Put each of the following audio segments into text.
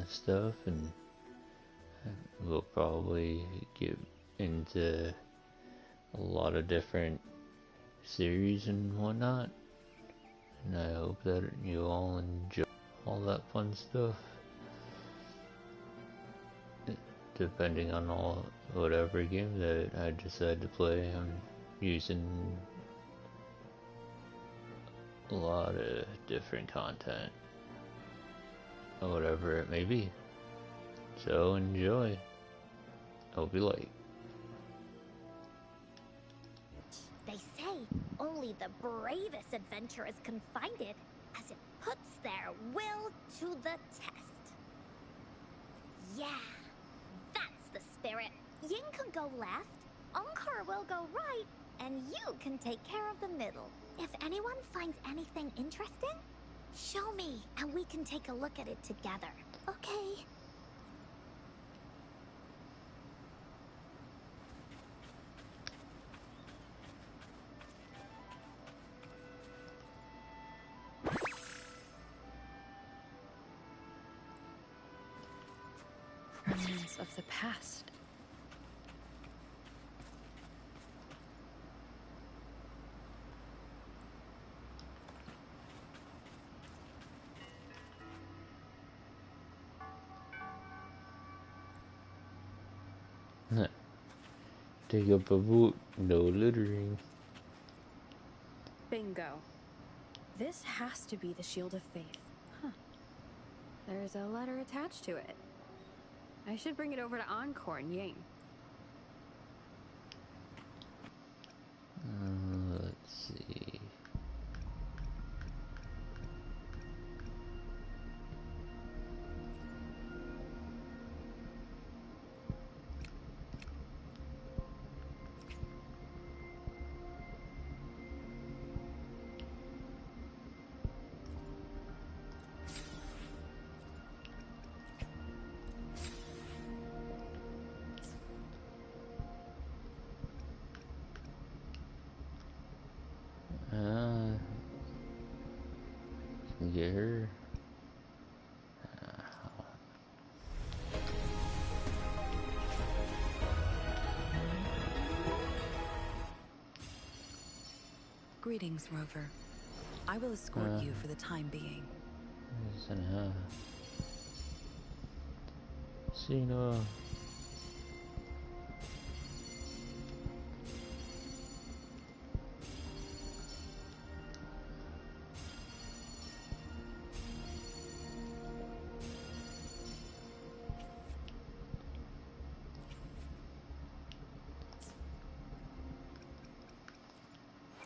stuff, and we'll probably get into a lot of different series and whatnot. And I hope that you all enjoy all that fun stuff. Depending on whatever game that I decide to play, I'm using a lot of different content, or whatever it may be. So enjoy. Hope you like. They say only the bravest adventurers can find it, as it puts their will to the test. Yeah, that's the spirit. Yin can go left, Unkar will go right, and you can take care of the middle. If anyone finds anything interesting, show me, and we can take a look at it together. Okay. Remnants of the past. Take up a vote, no littering. Bingo. This has to be the Shield of Faith. Huh. There's a letter attached to it. I should bring it over to Encore and Ying. Let's see. Get her. Greetings, Rover. I will escort you for the time being. Cena.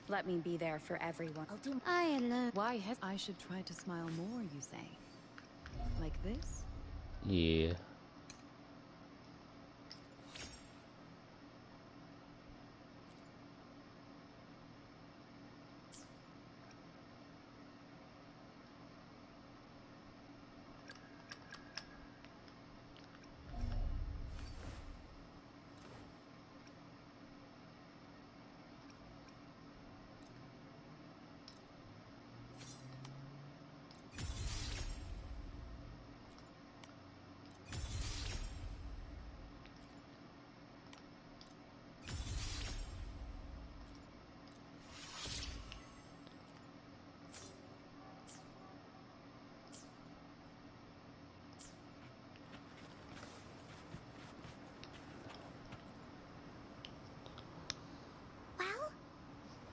Let me be there for everyone. I'll do. Why has I should try to smile more, you say? Like this? Yeah.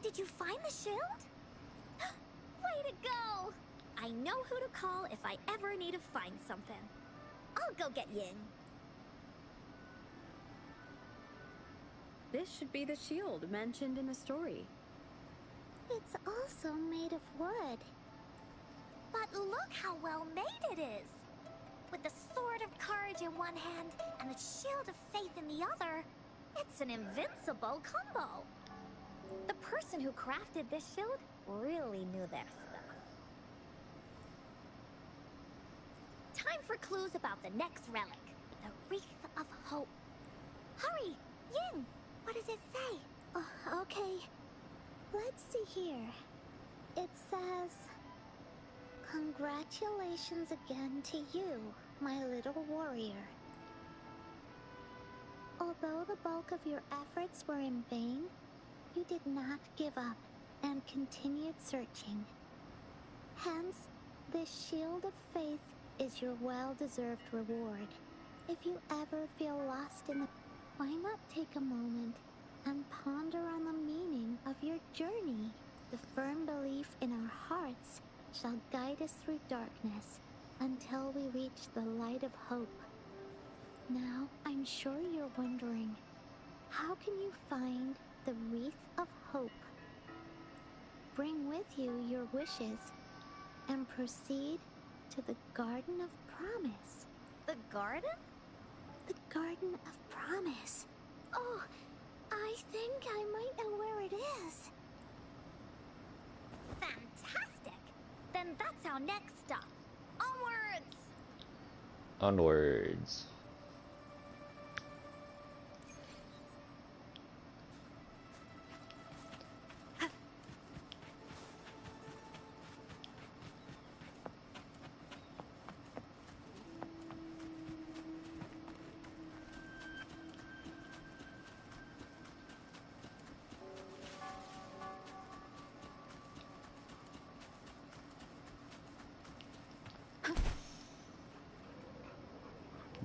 Did you find the shield? Way to go! I know who to call if I ever need to find something. I'll go get Ying. This should be the shield mentioned in the story. It's also made of wood. But look how well made it is! With the sword of courage in one hand and the shield of faith in the other, it's an invincible combo. The person who crafted this shield really knew their stuff. Time for clues about the next relic, the Wreath of Hope. Hurry, Ying! What does it say? Okay. Let's see here. It says... Congratulations again to you, my little warrior. Although the bulk of your efforts were in vain, you did not give up and continued searching. Hence, this shield of faith is your well-deserved reward. If you ever feel lost in the... Why not take a moment and ponder on the meaning of your journey? The firm belief in our hearts shall guide us through darkness until we reach the light of hope. Now, I'm sure you're wondering, how can you find the wreath of hope? Bring with you your wishes and proceed to the Garden of Promise. The garden? The Garden of Promise. Oh, I think I might know where it is. Fantastic! Then that's our next stop. Onwards! Onwards.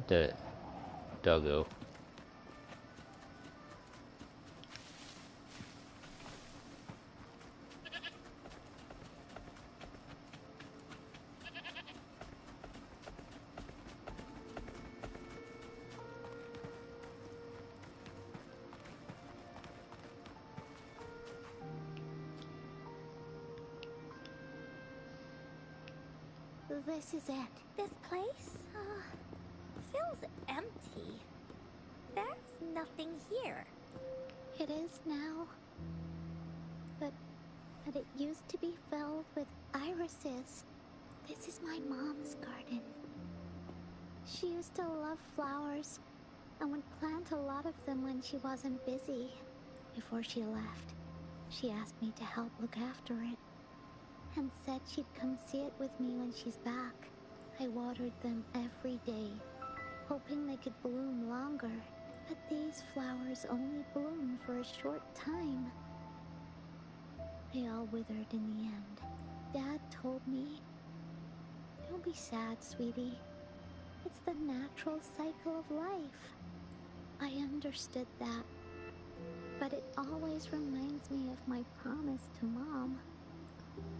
The doggo. This is it. This place, feels empty. There's nothing here. It is now. But it used to be filled with irises. This is my mom's garden. She used to love flowers and would plant a lot of them when she wasn't busy. Before she left, she asked me to help look after it and said she'd come see it with me when she's back. I watered them every day, hoping they could bloom longer. But these flowers only bloom for a short time. They all withered in the end. Dad told me, "Don't be sad, sweetie. It's the natural cycle of life." I understood that, but it always reminds me of my promise to Mom.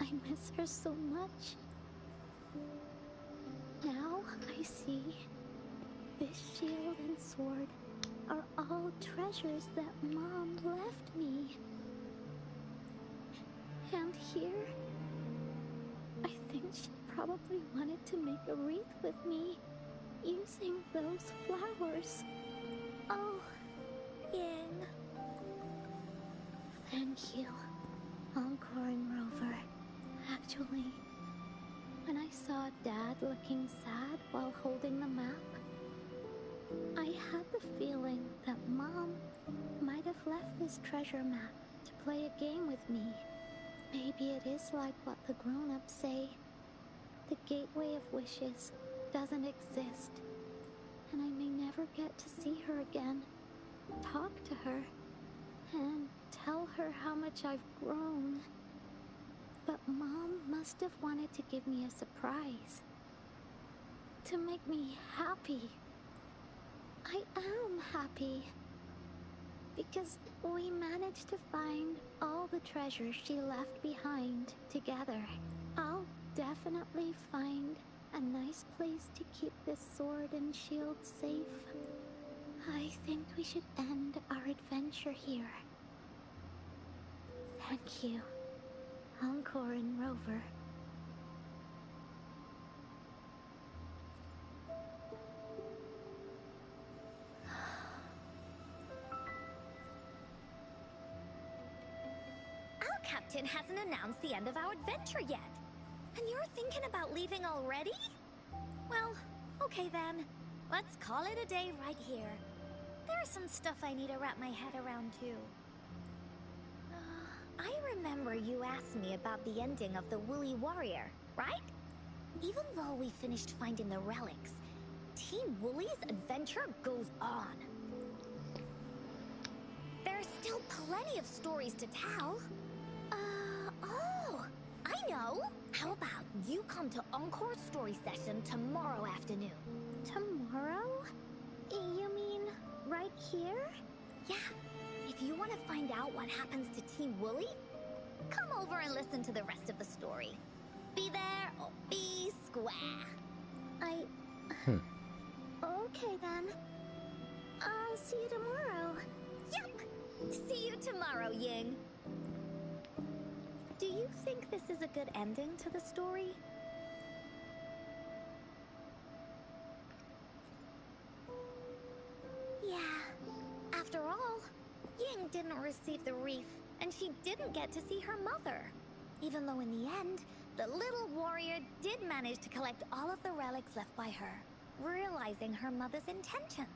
I miss her so much. Now I see this shield and sword are all treasures that Mom left me. And here, I think she probably wanted to make a wreath with me using those flowers. Oh, Ying. Thank you, Encore and Rover. Actually, when I saw Dad looking sad while holding the map, I had the feeling that Mom might have left this treasure map to play a game with me. Maybe it is like what the grown-ups say. The Gateway of Wishes doesn't exist, and I may never get to see her again, talk to her, and tell her how much I've grown. But Mom must have wanted to give me a surprise. To make me happy. I am happy. Because we managed to find all the treasures she left behind together. I'll definitely find a nice place to keep this sword and shield safe. I think we should end our adventure here. Thank you, Encore and Rover. Our captain hasn't announced the end of our adventure yet. And you're thinking about leaving already? Well, okay then. Let's call it a day right here. There's some stuff I need to wrap my head around too. I remember you asked me about the ending of The Woolly Warrior, right? Even though we finished finding the relics, Team Wooly's adventure goes on. There's still plenty of stories to tell. Oh, I know! How about you come to Encore's story session tomorrow afternoon? Tomorrow? You mean right here? Yeah, if you want to find out what happens to Team Wooly, come over and listen to the rest of the story. Be there or be square. Okay then. I'll see you tomorrow. Yup! See you tomorrow, Ying. Do you think this is a good ending to the story? Yeah. After all, Ying didn't receive the wreath, and she didn't get to see her mother. Even though in the end, the little warrior did manage to collect all of the relics left by her, realizing her mother's intentions.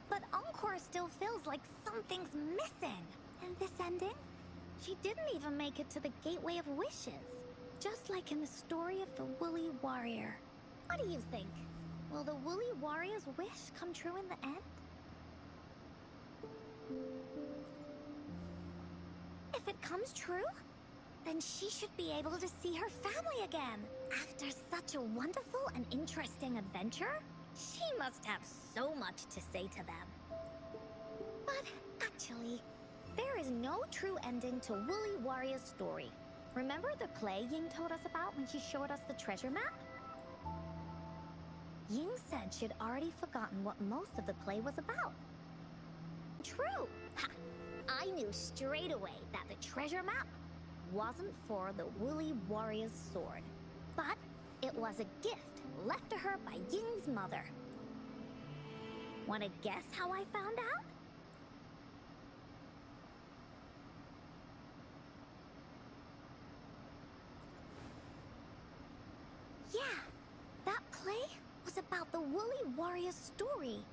But Encore still feels like something's missing. And this ending? She didn't even make it to the Gateway of Wishes. Just like in the story of the Woolly Warrior. What do you think? Will the Woolly Warrior's wish come true in the end? If it comes true, then she should be able to see her family again. After such a wonderful and interesting adventure, she must have so much to say to them. But actually, there is no true ending to Woolly Warrior's story. Remember the play Ying told us about when she showed us the treasure map? Ying said she'd already forgotten what most of the play was about. True! Ha! I knew straight away that the treasure map wasn't for the Woolly Warrior's sword, but it was a gift left to her by Ying's mother. Wanna guess how I found out? Yeah, that play was about the Woolly Warrior's story,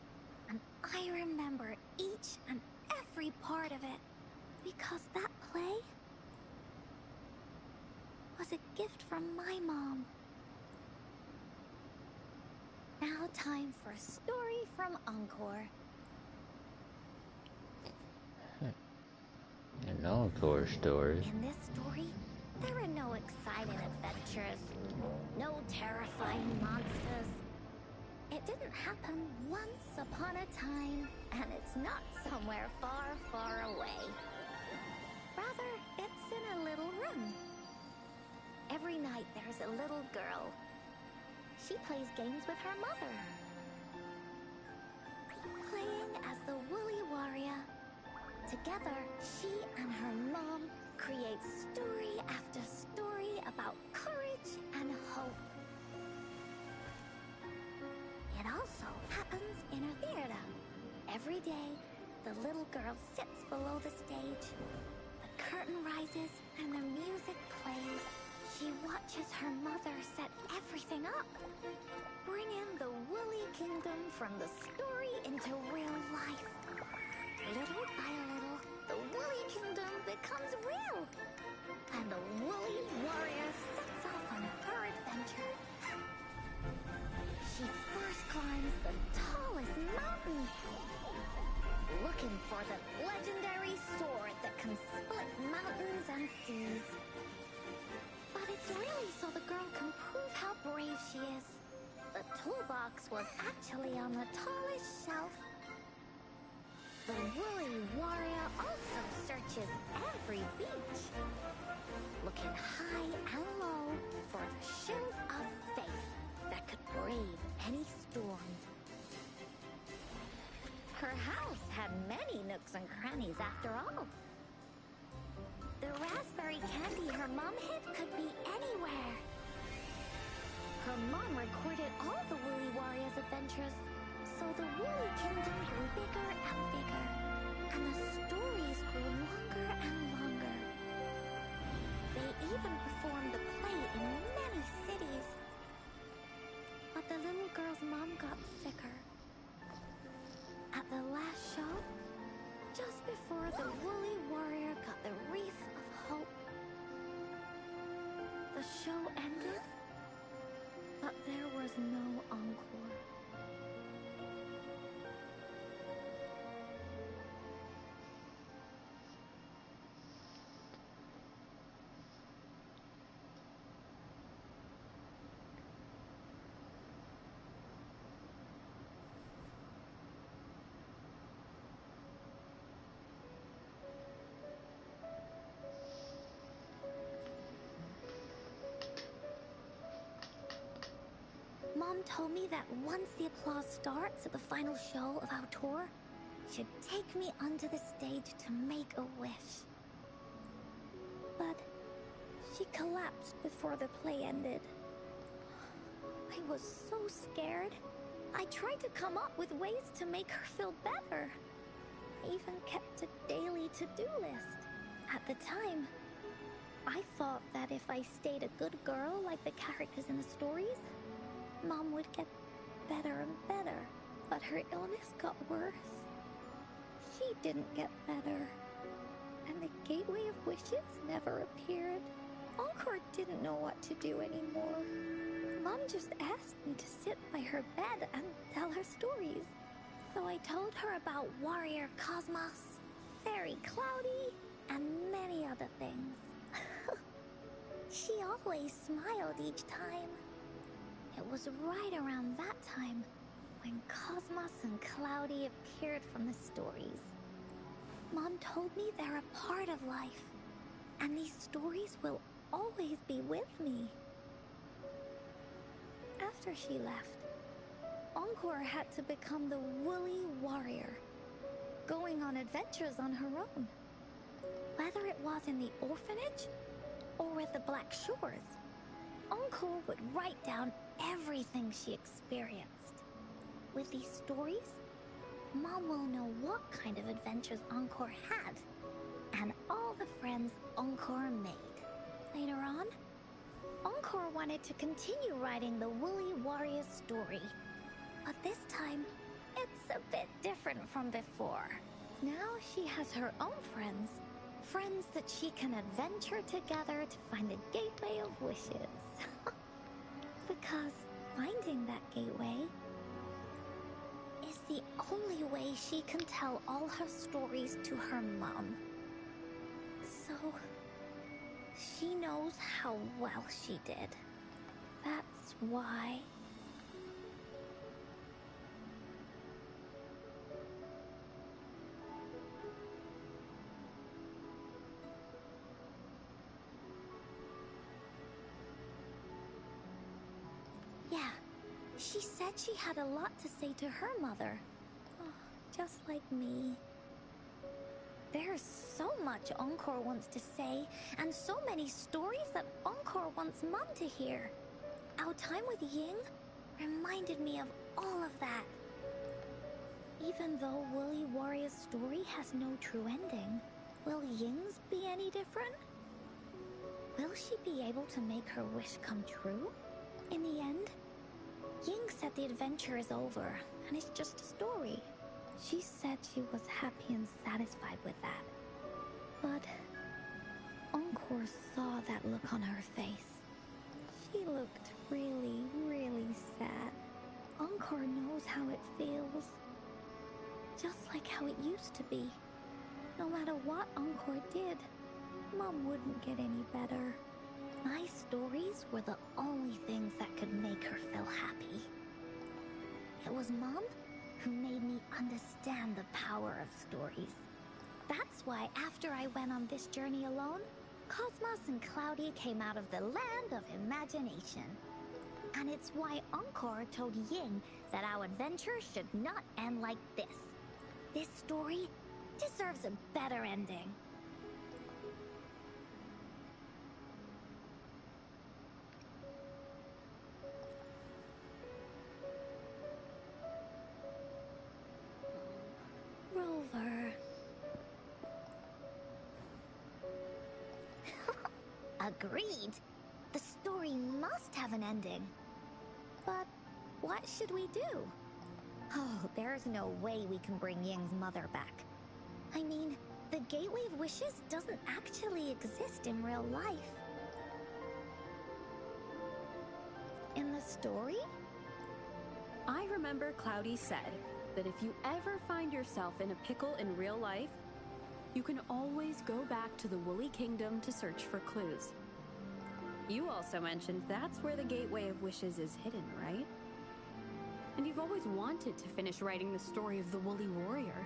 and I remember each and every part of it, because that play was a gift from my mom. Now time for a story from Encore. An encore story. In this story, there are no exciting adventures, no terrifying monsters. It didn't happen once upon a time, and it's not somewhere far, far away. Rather, it's in a little room. Every night there's a little girl. She plays games with her mother. Playing as the Woolly Warrior. Together, she and her mom create story after story about courage and hope. It also happens in a theater. Every day, the little girl sits below the stage. The curtain rises and the music plays. She watches her mother set everything up. Bring in the Woolly Kingdom from the story into real life. Little by little, the Woolly Kingdom becomes real. And the Woolly Warrior sets off on her adventure. She first climbs the tallest mountain, looking for the legendary sword that can split mountains and seas. But it's really so the girl can prove how brave she is. The toolbox was actually on the tallest shelf. The Woolly Warrior also searches every beach, looking high and low for the shield of faith that could brave any storm. Her house had many nooks and crannies after all. The raspberry candy her mom hid could be anywhere. Her mom recorded all the Woolly Warrior's adventures, so the Woolly Kingdom grew bigger and bigger, and the stories grew longer and longer. They even performed the play in many cities. But the little girl's mom got sicker. At the last show, just before the Woolly Warrior got the wreath of hope, the show ended, But there was no encore. Mom told me that once the applause starts at the final show of our tour, she'd take me onto the stage to make a wish. But she collapsed before the play ended. I was so scared. I tried to come up with ways to make her feel better. I even kept a daily to-do list. At the time, I thought that if I stayed a good girl like the characters in the stories, Mom would get better and better. But her illness got worse. She didn't get better. And the Gateway of Wishes never appeared. Encore didn't know what to do anymore. Mom just asked me to sit by her bed and tell her stories. So I told her about Warrior Cosmos, Fairy Cloudy, and many other things. She always smiled each time. It was right around that time when Cosmos and Cloudy appeared from the stories. Mom told me they're a part of life, and these stories will always be with me. After she left, Encore had to become the woolly warrior, going on adventures on her own. Whether it was in the orphanage or with the Black Shores, Encore would write down everything she experienced. With these stories, Mom will know what kind of adventures Encore had, and all the friends Encore made. Later on, Encore wanted to continue writing the Woolly Warrior story, but this time, it's a bit different from before. Now she has her own friends, friends that she can adventure together to find the Gateway of Wishes. Because finding that gateway is the only way she can tell all her stories to her mom. So, she knows how well she did. That's why. Yeah, she said she had a lot to say to her mother. Oh, just like me. There's so much Encore wants to say, and so many stories that Encore wants Mom to hear. Our time with Ying reminded me of all of that. Even though Woolly Warrior's story has no true ending, will Ying's be any different? Will she be able to make her wish come true? In the end, Ying said the adventure is over, and it's just a story. She said she was happy and satisfied with that. But Encore saw that look on her face. She looked really, really sad. Encore knows how it feels. Just like how it used to be. No matter what Encore did, Mom wouldn't get any better. My stories were the only things that could make her feel happy. It was Mom who made me understand the power of stories. That's why after I went on this journey alone, Cosmos and Cloudy came out of the land of imagination. And it's why Encore told Ying that our adventure should not end like this. This story deserves a better ending. Rover. Agreed. The story must have an ending. But what should we do? Oh, there's no way we can bring Ying's mother back. I mean, the Gateway of Wishes doesn't actually exist in real life. In the story? I remember Cloudy said that if you ever find yourself in a pickle in real life, you can always go back to the Woolly Kingdom to search for clues. You also mentioned that's where the Gateway of Wishes is hidden, right? And you've always wanted to finish writing the story of the Woolly Warrior.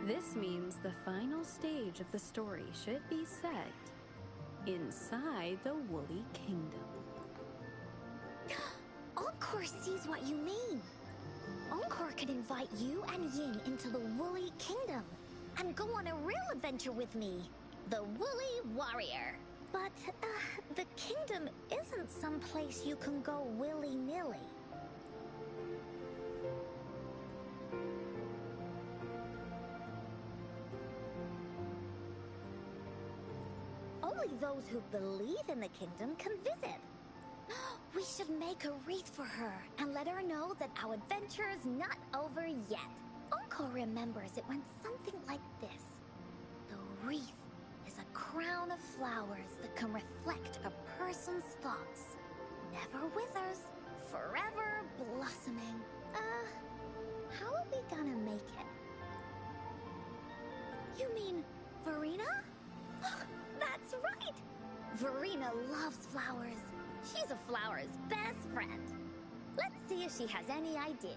This means the final stage of the story should be set inside the Woolly Kingdom. Encore sees what you mean. Encore could invite you and Ying into the Woolly Kingdom and go on a real adventure with me, the Woolly Warrior. But the kingdom isn't someplace you can go willy-nilly. Only those who believe in the kingdom can visit. We should make a wreath for her and let her know that our adventure is not over yet. Encore remembers it went something like this. The wreath is a crown of flowers that can reflect a person's thoughts. Never withers, forever blossoming. How are we gonna make it? You mean Verena? That's right! Verena loves flowers. She's a flower's best friend. Let's see if she has any ideas.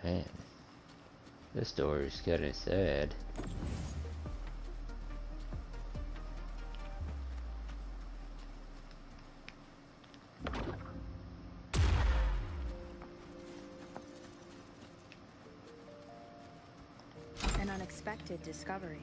Man, this story's kinda sad. An unexpected discovery.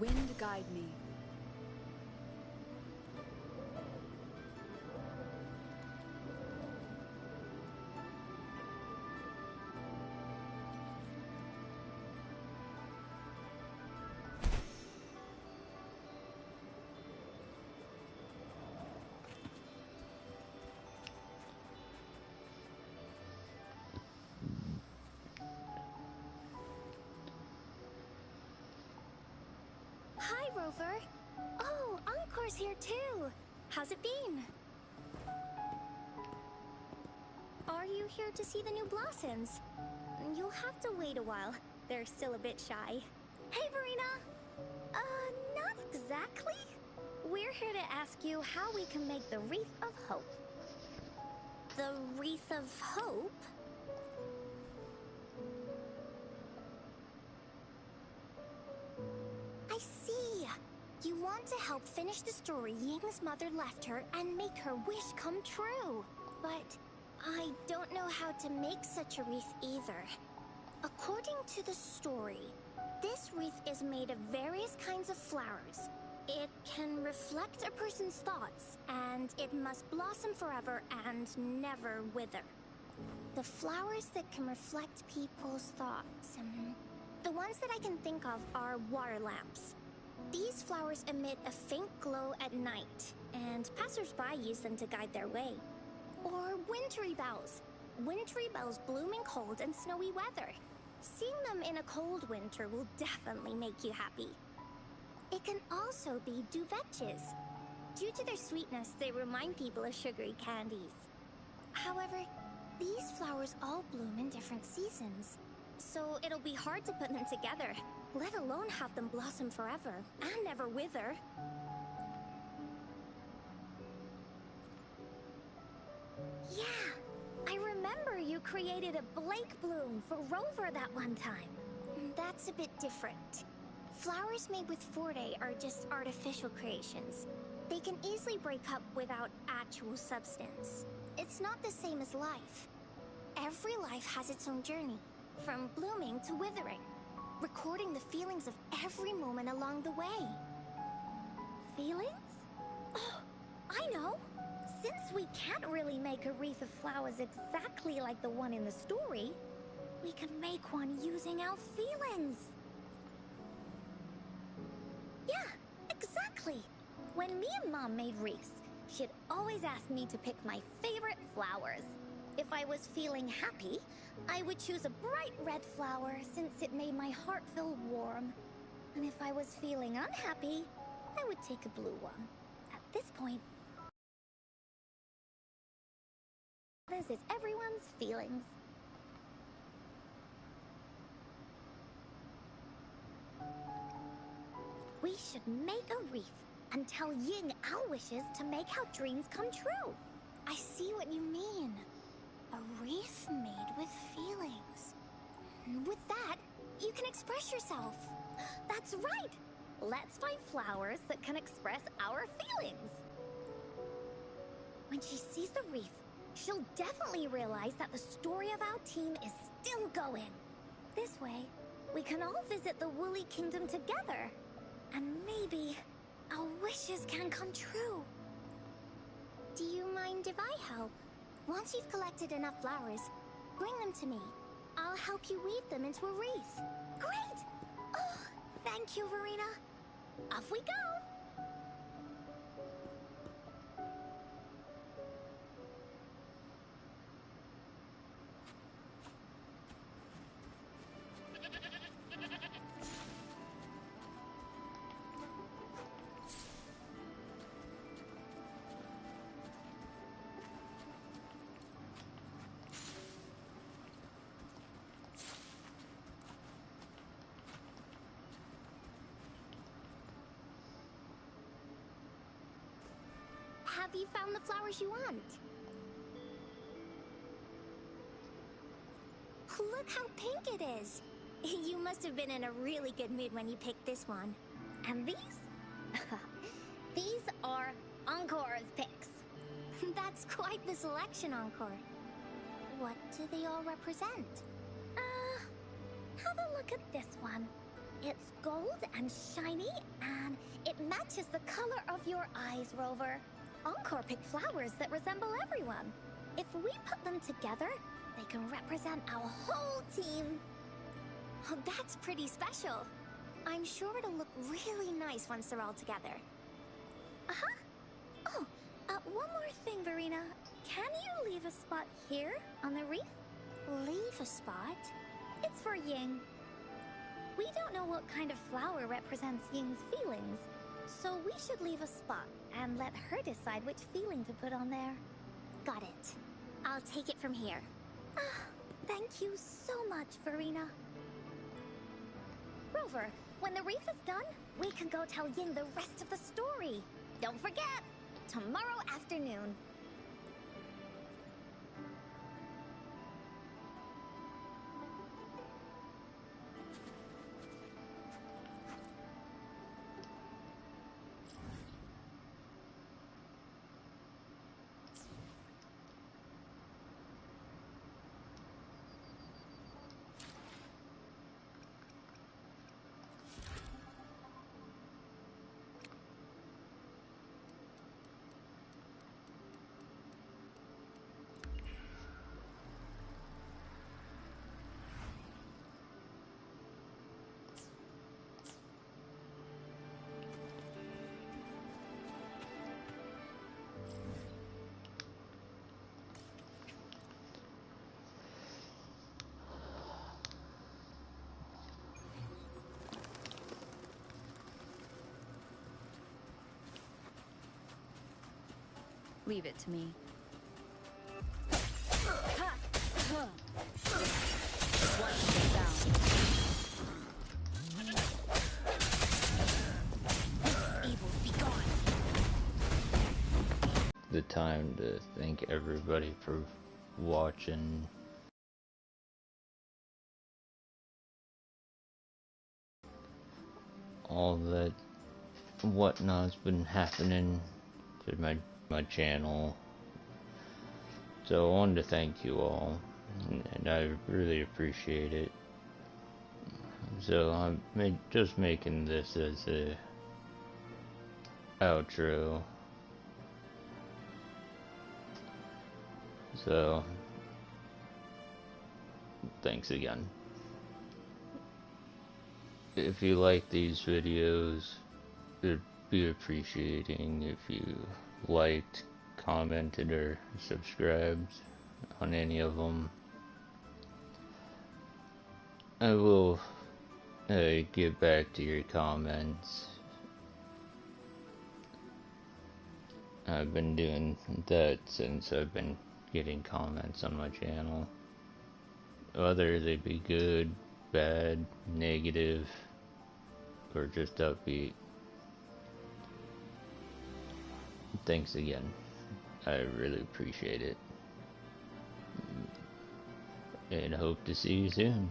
Wind guide me. Hi, Rover. Oh, Encore's here too. How's it been? Are you here to see the new blossoms? You'll have to wait a while. They're still a bit shy. Hey, Verena! Not exactly. We're here to ask you how we can make the Wreath of Hope. The Wreath of Hope? I see. You want to help finish the story Ying's mother left her and make her wish come true. But I don't know how to make such a wreath either. According to the story, this wreath is made of various kinds of flowers. It can reflect a person's thoughts, and it must blossom forever and never wither. The flowers that can reflect people's thoughts, the ones that I can think of are water lamps. These flowers emit a faint glow at night, and passers-by use them to guide their way. Or wintry bells. Wintry bells bloom in cold and snowy weather. Seeing them in a cold winter will definitely make you happy. It can also be duvetches. Due to their sweetness, they remind people of sugary candies. However, these flowers all bloom in different seasons, so it'll be hard to put them together, let alone have them blossom forever and never wither. Yeah, I remember you created a Blake bloom for Rover that one time. That's a bit different. Flowers made with Forte are just artificial creations. They can easily break up without actual substance. It's not the same as life. Every life has its own journey, from blooming to withering, recording the feelings of every moment along the way. Feelings? Oh, I know! Since we can't really make a wreath of flowers exactly like the one in the story, we could make one using our feelings. Yeah, exactly. When me and Mom made wreaths, she'd always ask me to pick my favorite flowers. If I was feeling happy, I would choose a bright red flower since it made my heart feel warm. And if I was feeling unhappy, I would take a blue one. At this point, this is everyone's feelings. We should make a wreath and tell Ying our wishes to make our dreams come true. I see what you mean. A wreath made with feelings. With that, you can express yourself. That's right! Let's find flowers that can express our feelings. When she sees the wreath, she'll definitely realize that the story of our team is still going. This way, we can all visit the Woolly Kingdom together. And maybe our wishes can come true. Do you mind if I help? Once you've collected enough flowers, bring them to me. I'll help you weave them into a wreath. Great! Oh, thank you, Verena. Off we go! Have you found the flowers you want? Look how pink it is! You must have been in a really good mood when you picked this one. And these? These are Encore's picks. That's quite the selection, Encore. What do they all represent? Have a look at this one. It's gold and shiny, and it matches the color of your eyes, Rover. Encore picked flowers that resemble everyone. If we put them together, they can represent our whole team. Oh, that's pretty special. I'm sure it'll look really nice once they're all together. Uh-huh. Oh, one more thing, Verena. Can you leave a spot here on the wreath? Leave a spot? It's for Ying. We don't know what kind of flower represents Ying's feelings, so we should leave a spot and let her decide which feeling to put on there. Got it. I'll take it from here. Thank you so much, Verena. Rover, when the wreath is done, we can go tell Ying the rest of the story. Don't forget, tomorrow afternoon. Leave it to me. One down. Evil be gone. The time to thank everybody for watching. All that whatnot's been happening to my channel. So I wanted to thank you all, and I really appreciate it. So I'm just making this as a outro. So thanks again. If you like these videos, it'd be appreciating if you liked, commented, or subscribed on any of them. I will get back to your comments. I've been doing that since I've been getting comments on my channel. Whether they be good, bad, negative, or just upbeat. Thanks again. I really appreciate it. And hope to see you soon.